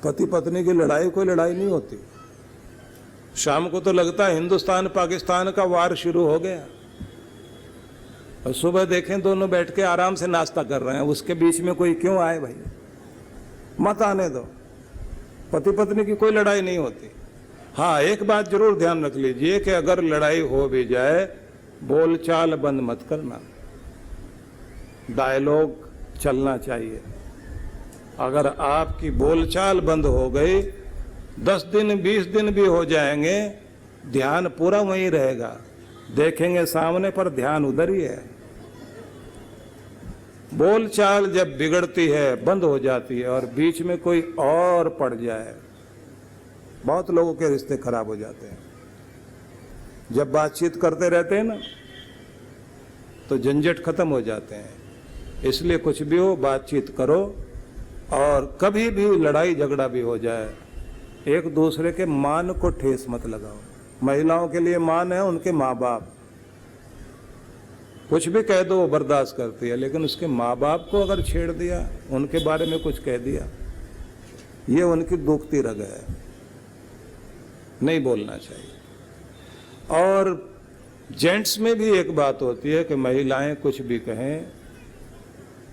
पति पत्नी की लड़ाई कोई लड़ाई नहीं होती। शाम को तो लगता है हिंदुस्तान पाकिस्तान का वार शुरू हो गया, और सुबह देखें दोनों बैठ के आराम से नाश्ता कर रहे हैं। उसके बीच में कोई क्यों आए भाई, मत आने दो। पति पत्नी की कोई लड़ाई नहीं होती। हाँ, एक बात जरूर ध्यान रख लीजिए कि अगर लड़ाई हो भी जाए, बोलचाल बंद मत करना, डायलॉग चलना चाहिए। अगर आपकी बोलचाल बंद हो गई, 10 दिन 20 दिन भी हो जाएंगे, ध्यान पूरा वहीं रहेगा, देखेंगे सामने पर ध्यान उधर ही है। बोलचाल जब बिगड़ती है, बंद हो जाती है, और बीच में कोई और पड़ जाए, बहुत लोगों के रिश्ते खराब हो जाते हैं। जब बातचीत करते रहते हैं ना, तो झंझट खत्म हो जाते हैं। इसलिए कुछ भी हो, बातचीत करो, और कभी भी लड़ाई झगड़ा भी हो जाए, एक दूसरे के मान को ठेस मत लगाओ। महिलाओं के लिए मान है उनके माँ बाप। कुछ भी कह दो वो बर्दाश्त करती है, लेकिन उसके माँ बाप को अगर छेड़ दिया, उनके बारे में कुछ कह दिया, ये उनकी दुखती रग है, नहीं बोलना चाहिए। और जेंट्स में भी एक बात होती है कि महिलाएं कुछ भी कहें,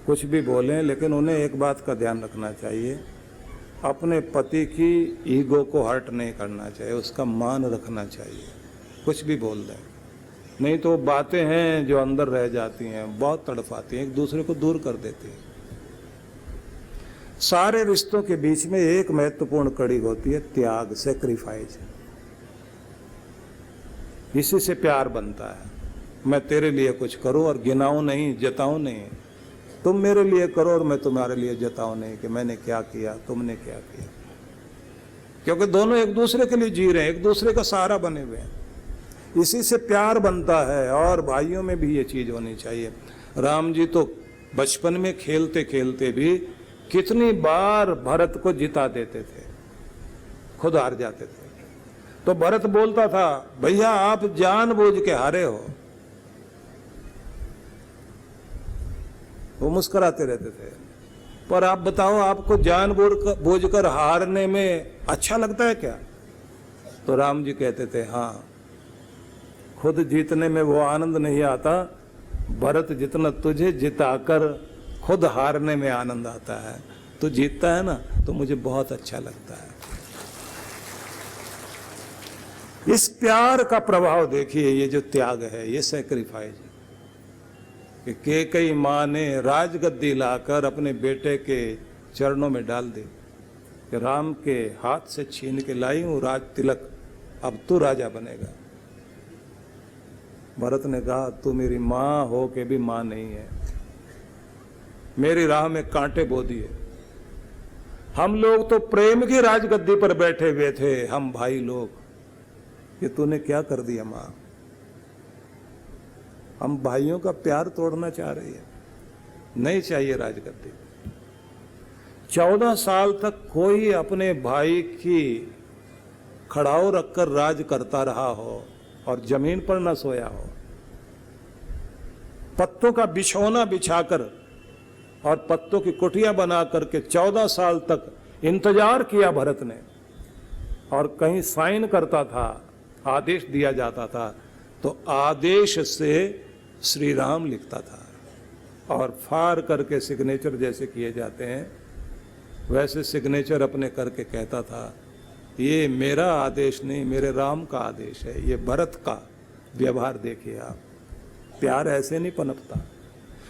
कुछ भी बोलें, लेकिन उन्हें एक बात का ध्यान रखना चाहिए, अपने पति की ईगो को हर्ट नहीं करना चाहिए, उसका मान रखना चाहिए। कुछ भी बोल दें, नहीं तो बातें हैं जो अंदर रह जाती हैं, बहुत तड़पाती हैं, एक दूसरे को दूर कर देती हैं। सारे रिश्तों के बीच में एक महत्वपूर्ण कड़ी होती है त्याग, सेक्रीफाइस। इसी से प्यार बनता है। मैं तेरे लिए कुछ करूं और गिनाऊं नहीं, जताऊं नहीं, तुम मेरे लिए करो और मैं तुम्हारे लिए जताऊं नहीं कि मैंने क्या किया, तुमने क्या किया। क्योंकि दोनों एक दूसरे के लिए जी रहे हैं, एक दूसरे का सहारा बने हुए हैं। इसी से प्यार बनता है। और भाइयों में भी ये चीज होनी चाहिए। राम जी तो बचपन में खेलते खेलते भी कितनी बार भरत को जिता देते थे, खुद हार जाते थे। तो भरत बोलता था, भैया आप जानबूझ के हारे हो। वो मुस्कुराते रहते थे। पर आप बताओ, आपको जानबूझ कर हारने में अच्छा लगता है क्या? तो राम जी कहते थे, हाँ, खुद जीतने में वो आनंद नहीं आता भरत जितना तुझे जिताकर खुद हारने में आनंद आता है। तू जीतता है ना, तो मुझे बहुत अच्छा लगता है। इस प्यार का प्रभाव देखिए, ये जो त्याग है, ये सैक्रिफाइस कि कैकेयी माँ ने राजगद्दी लाकर अपने बेटे के चरणों में डाल दी कि राम के हाथ से छीन के लाई हूं राज तिलक, अब तू राजा बनेगा। भरत ने कहा, तू मेरी माँ हो के भी माँ नहीं है, मेरी राह में कांटे बो दिए। हम लोग तो प्रेम की राजगद्दी पर बैठे हुए थे, हम भाई लोग, ये तूने क्या कर दिया माँ? हम भाइयों का प्यार तोड़ना चाह रही है, नहीं चाहिए राजगद्दी। 14 साल तक कोई अपने भाई की खड़ाऊ रखकर राज करता रहा हो और जमीन पर न सोया हो। पत्तों का बिछौना बिछाकर और पत्तों की कुटिया बना करके 14 साल तक इंतजार किया भरत ने। और कहीं साइन करता था, आदेश दिया जाता था, तो आदेश से श्री राम लिखता था। और फाड़ करके सिग्नेचर जैसे किए जाते हैं, वैसे सिग्नेचर अपने करके कहता था, ये मेरा आदेश नहीं, मेरे राम का आदेश है। ये भरत का व्यवहार देखिए आप, प्यार ऐसे नहीं पनपता।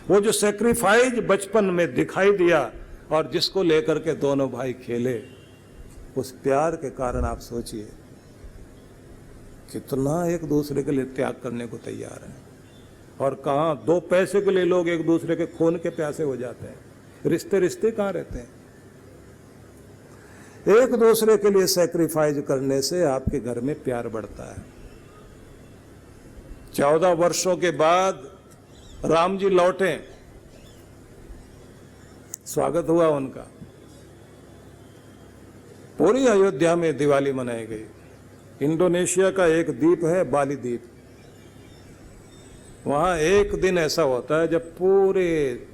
वो जो सैक्रिफाइस बचपन में दिखाई दिया और जिसको लेकर के दोनों भाई खेले, उस प्यार के कारण आप सोचिए कितना एक दूसरे के लिए त्याग करने को तैयार है। और कहाँ 2 पैसे के लिए लोग एक दूसरे के खून के प्यासे हो जाते हैं। रिश्ते रिश्ते कहाँ रहते हैं? एक दूसरे के लिए सैक्रिफाइस करने से आपके घर में प्यार बढ़ता है। 14 वर्षों के बाद राम जी लौटे, स्वागत हुआ उनका। पूरी अयोध्या में दिवाली मनाई गई। इंडोनेशिया का एक द्वीप है, बाली द्वीप, वहां एक दिन ऐसा होता है जब पूरे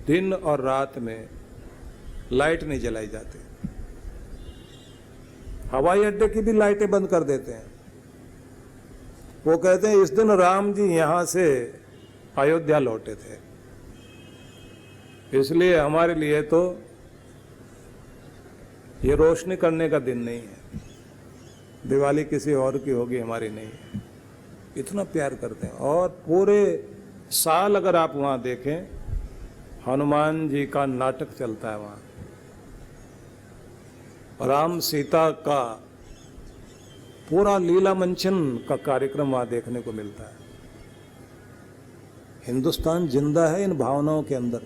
दिन और रात में लाइट नहीं जलाई जाती। हवाई अड्डे की भी लाइटें बंद कर देते हैं। वो कहते हैं इस दिन राम जी यहां से अयोध्या लौटे थे, इसलिए हमारे लिए तो ये रोशनी करने का दिन नहीं है, दिवाली किसी और की होगी, हमारी नहीं है। इतना प्यार करते हैं। और पूरे साल अगर आप वहां देखें, हनुमान जी का नाटक चलता है वहां, राम सीता का पूरा लीला मंचन का कार्यक्रम वहां देखने को मिलता है। हिंदुस्तान जिंदा है इन भावनाओं के अंदर।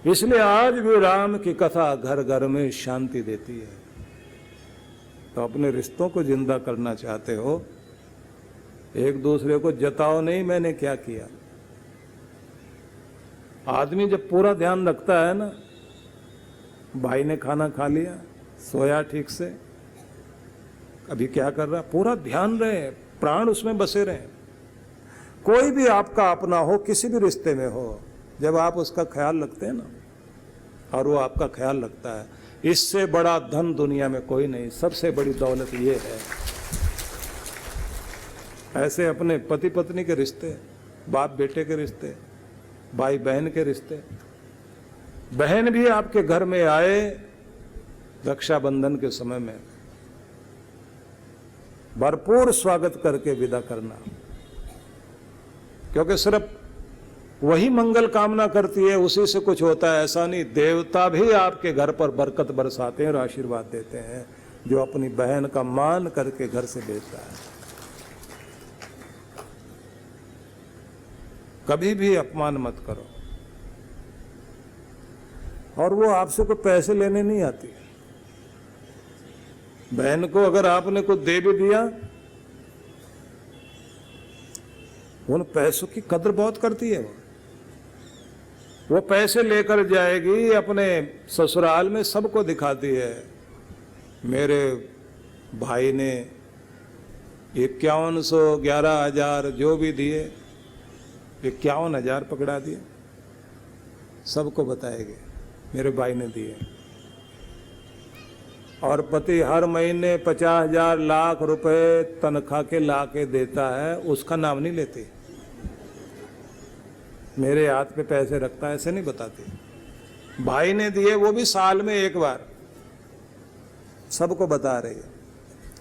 इसलिए आज भी राम की कथा घर घर में शांति देती है। तो अपने रिश्तों को जिंदा करना चाहते हो, एक दूसरे को जताओ नहीं मैंने क्या किया। आदमी जब पूरा ध्यान रखता है ना, भाई ने खाना खा लिया, सोया ठीक से, अभी क्या कर रहा, पूरा ध्यान रहे, प्राण उसमें बसे रहे। कोई भी आपका अपना हो, किसी भी रिश्ते में हो, जब आप उसका ख्याल रखते हैं ना और वो आपका ख्याल रखता है, इससे बड़ा धन दुनिया में कोई नहीं। सबसे बड़ी दौलत ये है। ऐसे अपने पति पत्नी के रिश्ते, बाप बेटे के रिश्ते, भाई बहन के रिश्ते, बहन भी आपके घर में आए रक्षाबंधन के समय में, भरपूर स्वागत करके विदा करना, क्योंकि सिर्फ वही मंगल कामना करती है, उसी से कुछ होता है ऐसा नहीं। देवता भी आपके घर पर बरकत बरसाते हैं और आशीर्वाद देते हैं, जो अपनी बहन का मान करके घर से भेजता है। कभी भी अपमान मत करो। और वो आपसे कोई पैसे लेने नहीं आती। बहन को अगर आपने कुछ दे भी दिया, उन पैसों की कदर बहुत करती है। वो पैसे लेकर जाएगी अपने ससुराल में, सबको दिखाती है, मेरे भाई ने 5100 11,000 जो भी दिए, 51,000 पकड़ा दिए, सबको बताएगी मेरे भाई ने दिए। और पति हर महीने 50,000 लाख रुपए तनख्वाह के ला के देता है, उसका नाम नहीं लेती, मेरे हाथ पे पैसे रखता है, ऐसे नहीं बताती। भाई ने दिए, वो भी साल में एक बार, सबको बता रही है।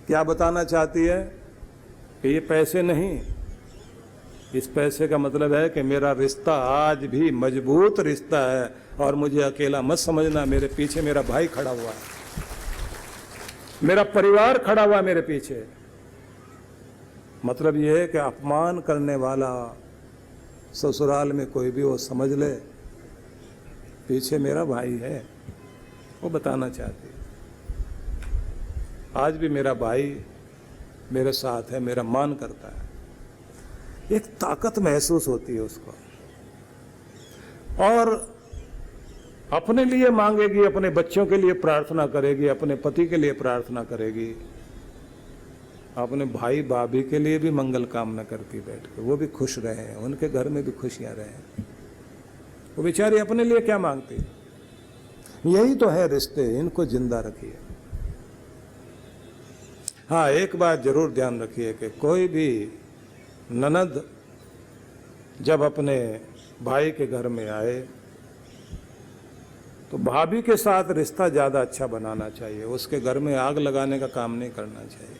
क्या बताना चाहती है कि ये पैसे नहीं, इस पैसे का मतलब है कि मेरा रिश्ता आज भी मजबूत रिश्ता है और मुझे अकेला मत समझना, मेरे पीछे मेरा भाई खड़ा हुआ है, मेरा परिवार खड़ा हुआ मेरे पीछे। मतलब यह है कि अपमान करने वाला ससुराल में कोई भी वो समझ ले पीछे मेरा भाई है, वो बताना चाहती है। आज भी मेरा भाई मेरे साथ है, मेरा मान करता है, एक ताकत महसूस होती है उसको। और अपने लिए मांगेगी, अपने बच्चों के लिए प्रार्थना करेगी, अपने पति के लिए प्रार्थना करेगी, अपने भाई भाभी के लिए भी मंगल कामना करती बैठ के, वो भी खुश रहे, उनके घर में भी खुशियां रहे। वो बेचारी अपने लिए क्या मांगती। यही तो है रिश्ते, इनको जिंदा रखिए। हाँ, एक बात जरूर ध्यान रखिए कि कोई भी ननद जब अपने भाई के घर में आए तो भाभी के साथ रिश्ता ज्यादा अच्छा बनाना चाहिए, उसके घर में आग लगाने का काम नहीं करना चाहिए।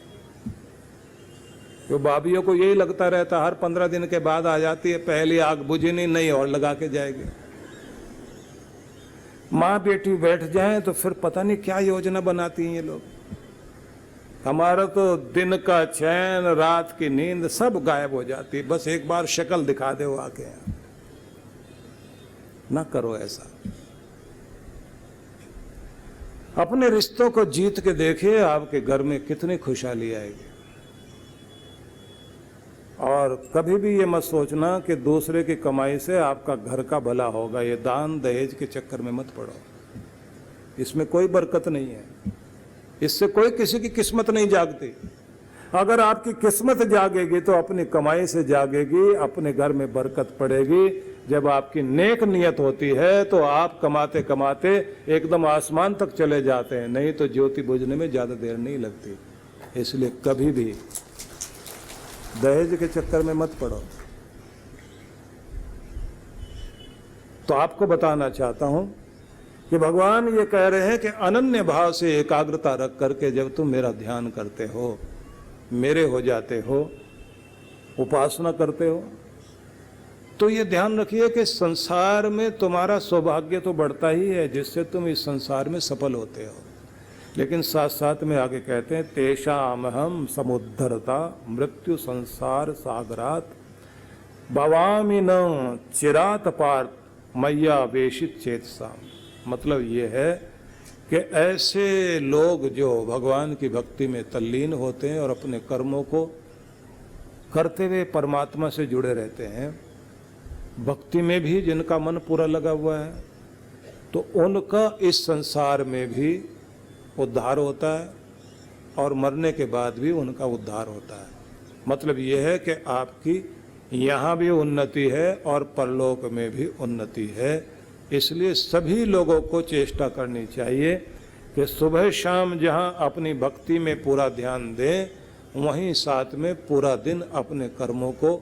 तो भाभीयों को यही लगता रहता, हर 15 दिन के बाद आ जाती है, पहली आग बुझी नहीं और लगा के जाएगी। माँ बेटी बैठ जाएं तो फिर पता नहीं क्या योजना बनाती हैं ये लोग। हमारा तो दिन का चैन, रात की नींद सब गायब हो जाती है, बस एक बार शक्ल दिखा दे वो आके। ना करो ऐसा। अपने रिश्तों को जीत के देखिए, आपके घर में कितनी खुशहाली आएगी। और कभी भी ये मत सोचना कि दूसरे की कमाई से आपका घर का भला होगा। ये दान दहेज के चक्कर में मत पड़ो, इसमें कोई बरकत नहीं है, इससे कोई किसी की किस्मत नहीं जागती। अगर आपकी किस्मत जागेगी तो अपनी कमाई से जागेगी, अपने घर में बरकत पड़ेगी। जब आपकी नेक नियत होती है तो आप कमाते कमाते एकदम आसमान तक चले जाते हैं, नहीं तो ज्योति बुझने में ज़्यादा देर नहीं लगती। इसलिए कभी भी दहेज के चक्कर में मत पड़ो। तो आपको बताना चाहता हूं कि भगवान ये कह रहे हैं कि अनन्य भाव से एकाग्रता रख करके जब तुम मेरा ध्यान करते हो, मेरे हो जाते हो, उपासना करते हो, तो ये ध्यान रखिए कि संसार में तुम्हारा सौभाग्य तो बढ़ता ही है, जिससे तुम इस संसार में सफल होते हो। लेकिन साथ साथ में आगे कहते हैं तेषामहम समुद्धरता मृत्यु संसार सागरात भवामि न चिरात पार्थ मैया वेशित चेतसाम। मतलब ये है कि ऐसे लोग जो भगवान की भक्ति में तल्लीन होते हैं और अपने कर्मों को करते हुए परमात्मा से जुड़े रहते हैं, भक्ति में भी जिनका मन पूरा लगा हुआ है, तो उनका इस संसार में भी उद्धार होता है और मरने के बाद भी उनका उद्धार होता है। मतलब ये है कि आपकी यहाँ भी उन्नति है और परलोक में भी उन्नति है। इसलिए सभी लोगों को चेष्टा करनी चाहिए कि सुबह शाम जहाँ अपनी भक्ति में पूरा ध्यान दें, वहीं साथ में पूरा दिन अपने कर्मों को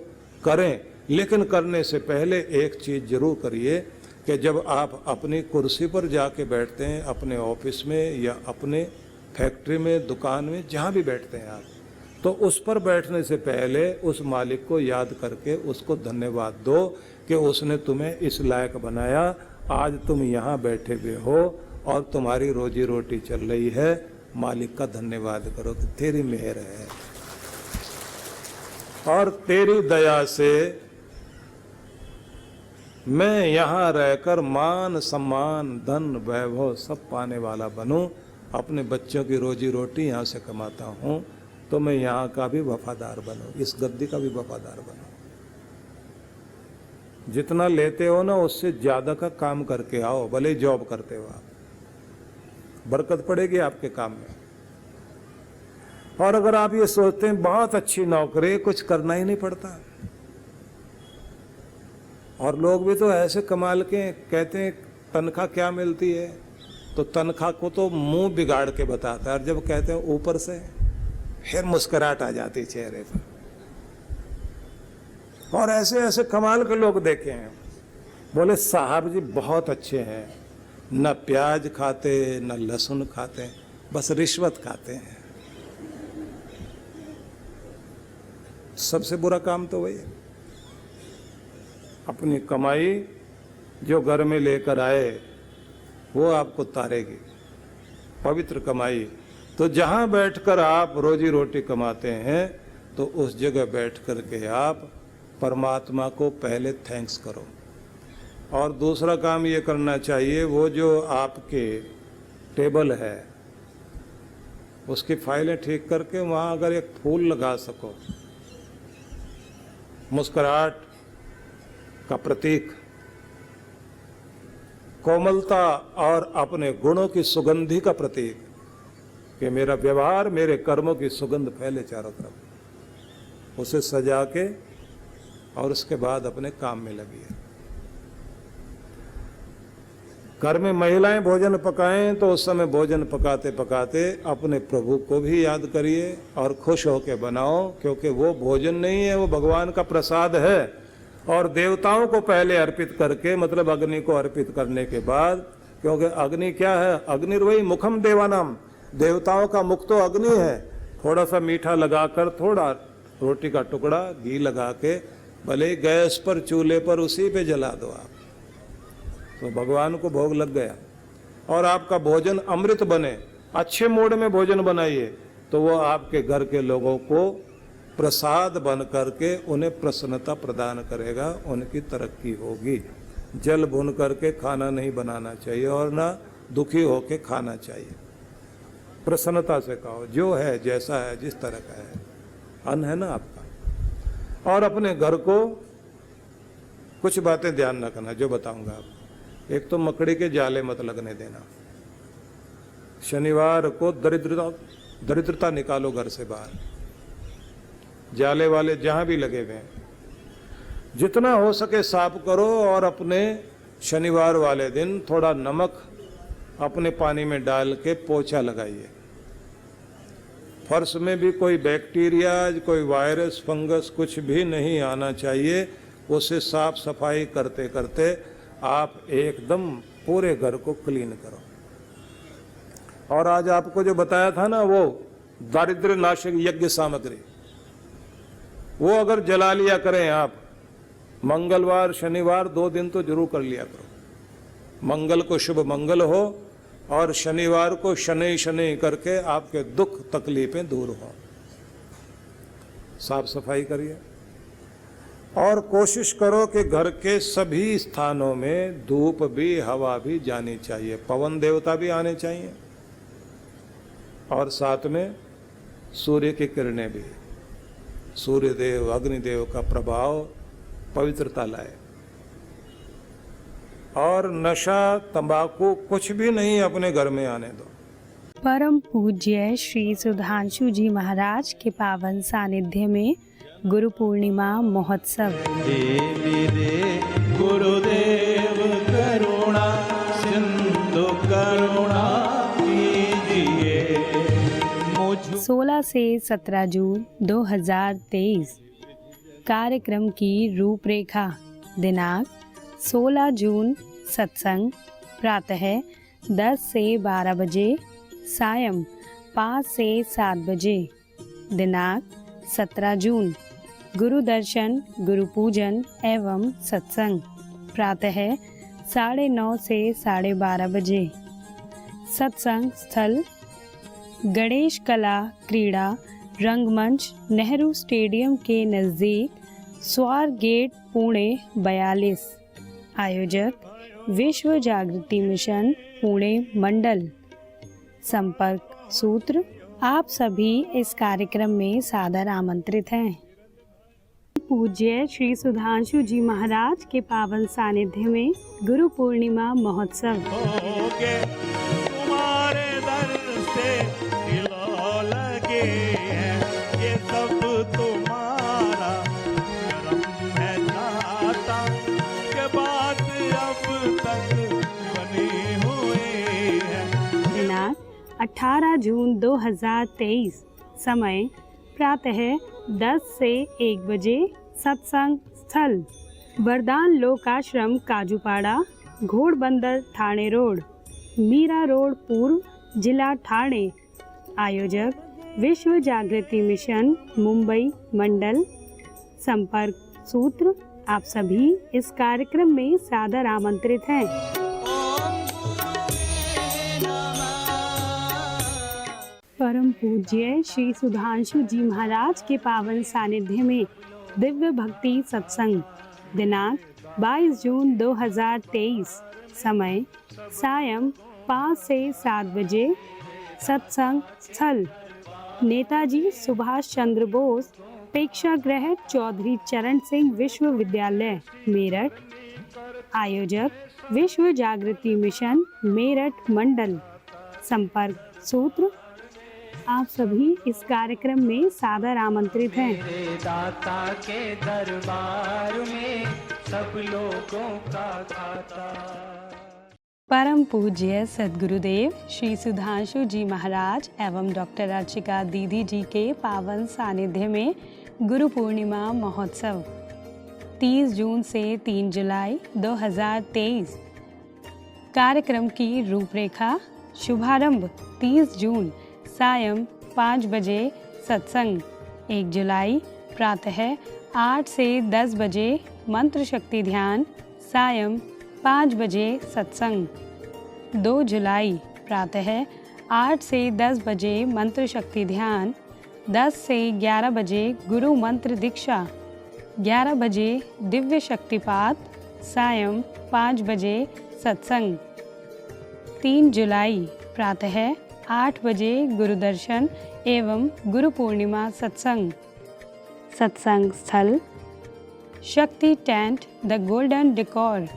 करें। लेकिन करने से पहले एक चीज़ जरूर करिए कि जब आप अपनी कुर्सी पर जाके बैठते हैं, अपने ऑफिस में या अपने फैक्ट्री में, दुकान में, जहाँ भी बैठते हैं आप, तो उस पर बैठने से पहले उस मालिक को याद करके उसको धन्यवाद दो कि उसने तुम्हें इस लायक बनाया, आज तुम यहाँ बैठे हुए हो और तुम्हारी रोजी रोटी चल रही है। मालिक का धन्यवाद करो कि तेरी मेहर है और तेरी दया से मैं यहाँ रहकर मान सम्मान धन वैभव सब पाने वाला बनूं, अपने बच्चों की रोजी रोटी यहाँ से कमाता हूँ, तो मैं यहाँ का भी वफादार बनूं, इस गद्दी का भी वफादार बनूं। जितना लेते हो ना उससे ज़्यादा का काम करके आओ, भले जॉब करते हो आप, बरकत पड़ेगी आपके काम में। और अगर आप ये सोचते हैं बहुत अच्छी नौकरी, कुछ करना ही नहीं पड़ता, और लोग भी तो ऐसे कमाल के कहते हैं तनख्वाह क्या मिलती है, तो तनख्वाह को तो मुंह बिगाड़ के बताता है, और जब कहते हैं ऊपर से फिर मुस्कुराहट आ जाती चेहरे पर। और ऐसे ऐसे कमाल के लोग देखे हैं, बोले साहब जी बहुत अच्छे हैं, न प्याज खाते न लहसुन खाते, बस रिश्वत खाते हैं। सबसे बुरा काम तो वही है। अपनी कमाई जो घर में लेकर आए वो आपको तारेगी, पवित्र कमाई। तो जहाँ बैठकर आप रोजी रोटी कमाते हैं, तो उस जगह बैठ कर के आप परमात्मा को पहले थैंक्स करो। और दूसरा काम ये करना चाहिए, वो जो आपके टेबल है उसकी फाइलें ठीक करके वहाँ अगर एक फूल लगा सको, मुस्कुराहट का प्रतीक, कोमलता और अपने गुणों की सुगंधि का प्रतीक, कि मेरा व्यवहार मेरे कर्मों की सुगंध फैले चारों तरफ, उसे सजा के और उसके बाद अपने काम में लगिए। घर में महिलाएं भोजन पकाएं तो उस समय भोजन पकाते पकाते अपने प्रभु को भी याद करिए और खुश होकर बनाओ, क्योंकि वो भोजन नहीं है, वो भगवान का प्रसाद है। और देवताओं को पहले अर्पित करके, मतलब अग्नि को अर्पित करने के बाद, क्योंकि अग्नि क्या है, अग्निर्वही मुखम देवानाम, देवताओं का मुख तो अग्नि है। थोड़ा सा मीठा लगाकर, थोड़ा रोटी का टुकड़ा घी लगा के भले गैस पर, चूल्हे पर, उसी पे जला दो आप, तो भगवान को भोग लग गया। और आपका भोजन अमृत बने, अच्छे मूड में भोजन बनाइए, तो वो आपके घर के लोगों को प्रसाद बन करके उन्हें प्रसन्नता प्रदान करेगा, उनकी तरक्की होगी। जल भून करके खाना नहीं बनाना चाहिए और ना दुखी होके खाना चाहिए। प्रसन्नता से खाओ, जो है जैसा है, जिस तरह का है, अन्न है ना आपका। और अपने घर को कुछ बातें ध्यान रखना जो बताऊंगा आपको। एक तो मकड़ी के जाले मत लगने देना। शनिवार को दरिद्रता निकालो घर से बाहर। जाले वाले जहां भी लगे हुए हैं, जितना हो सके साफ करो और अपने शनिवार वाले दिन थोड़ा नमक अपने पानी में डाल के पोछा लगाइए। फर्श में भी कोई बैक्टीरिया, कोई वायरस, फंगस कुछ भी नहीं आना चाहिए। उसे साफ सफाई करते करते आप एकदम पूरे घर को क्लीन करो। और आज आपको जो बताया था ना, वो दारिद्र्य नाशक यज्ञ सामग्री, वो अगर जला लिया करें आप, मंगलवार शनिवार 2 दिन तो जरूर कर लिया करो। मंगल को शुभ मंगल हो और शनिवार को शनि शनि करके आपके दुख तकलीफें दूर हो। साफ सफाई करिए और कोशिश करो कि घर के सभी स्थानों में धूप भी हवा भी जानी चाहिए, पवन देवता भी आने चाहिए और साथ में सूर्य की किरणें भी। सूर्यदेव अग्निदेव का प्रभाव पवित्रता लाए। और नशा तंबाकू कुछ भी नहीं अपने घर में आने दो। परम पूज्य श्री सुधांशु जी महाराज के पावन सानिध्य में गुरु पूर्णिमा महोत्सव। गुरुदेव करुणा सिंधु करुणा कीजिए। 16 से 17 जून 2023 कार्यक्रम की रूपरेखा। दिनांक 16 जून सत्संग प्रातः 10 से 12 बजे, सायं 5 से 7 बजे। दिनांक 17 जून गुरु दर्शन, गुरु पूजन एवं सत्संग प्रातः 9:30 से 12:30 बजे। सत्संग स्थल गणेश कला क्रीड़ा रंगमंच, नेहरू स्टेडियम के नज़दीक, स्वार गेट, पुणे 42। आयोजक विश्व जागृति मिशन पुणे मंडल। संपर्क सूत्र। आप सभी इस कार्यक्रम में सादर आमंत्रित हैं। पूज्य श्री सुधांशु जी महाराज के पावन सानिध्य में गुरु पूर्णिमा महोत्सव। तुम्हारे दर से दिलों लगे हैं, ये सब तुम्हारा करम है दाता, के बात अब तक बनी हुई है। दिनांक 18 जून 2023। समय प्रातः 10 से 1 बजे। सत्संग स्थल वरदान लोकाश्रम काजूपाड़ा, घोड़बंदर ठाणे रोड, मीरा रोड पूर्व, जिला ठाणे। आयोजक विश्व जागृति मिशन मुंबई मंडल। संपर्क सूत्र। आप सभी इस कार्यक्रम में सादर आमंत्रित हैं। परम पूज्य श्री सुधांशु जी महाराज के पावन सानिध्य में दिव्य भक्ति सत्संग। दिनांक 22 जून 2023। समय सायं 5 से 7 बजे। सत्संग स्थल नेताजी सुभाष चंद्र बोस प्रेक्षागृह, चौधरी चरण सिंह विश्वविद्यालय, मेरठ। आयोजक विश्व जागृति मिशन मेरठ मंडल। संपर्क सूत्र। आप सभी इस कार्यक्रम में सादर आमंत्रित हैं। दाता के दरबार में सब लोगों का खाता। परम पूज्य सद्गुरुदेव श्री सुधांशु जी महाराज एवं डॉक्टर अर्चिका दीदी जी के पावन सानिध्य में गुरु पूर्णिमा महोत्सव 30 जून से 3 जुलाई 2023। कार्यक्रम की रूपरेखा। शुभारंभ 30 जून सायं 5 बजे। सत्संग 1 जुलाई प्रातः 8 से 10 बजे। मंत्र शक्ति ध्यान सायं 5 बजे। सत्संग 2 जुलाई प्रातः 8 से 10 बजे। मंत्र शक्ति ध्यान 10 से 11 बजे। गुरु मंत्र दीक्षा 11 बजे। दिव्य शक्तिपात सायं 5 बजे। सत्संग 3 जुलाई प्रातः 8 बजे। गुरु दर्शन एवं गुरु पूर्णिमा सत्संग। सत्संग स्थल शक्ति टेंट द गोल्डन डेकोर,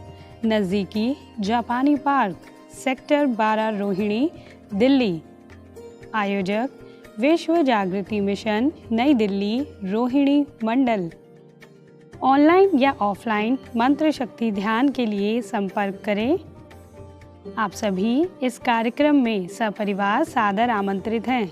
नज़दीकी जापानी पार्क, सेक्टर 12 रोहिणी, दिल्ली। आयोजक विश्व जागृति मिशन नई दिल्ली रोहिणी मंडल। ऑनलाइन या ऑफलाइन मंत्र शक्ति ध्यान के लिए संपर्क करें। आप सभी इस कार्यक्रम में सपरिवार सादर आमंत्रित हैं।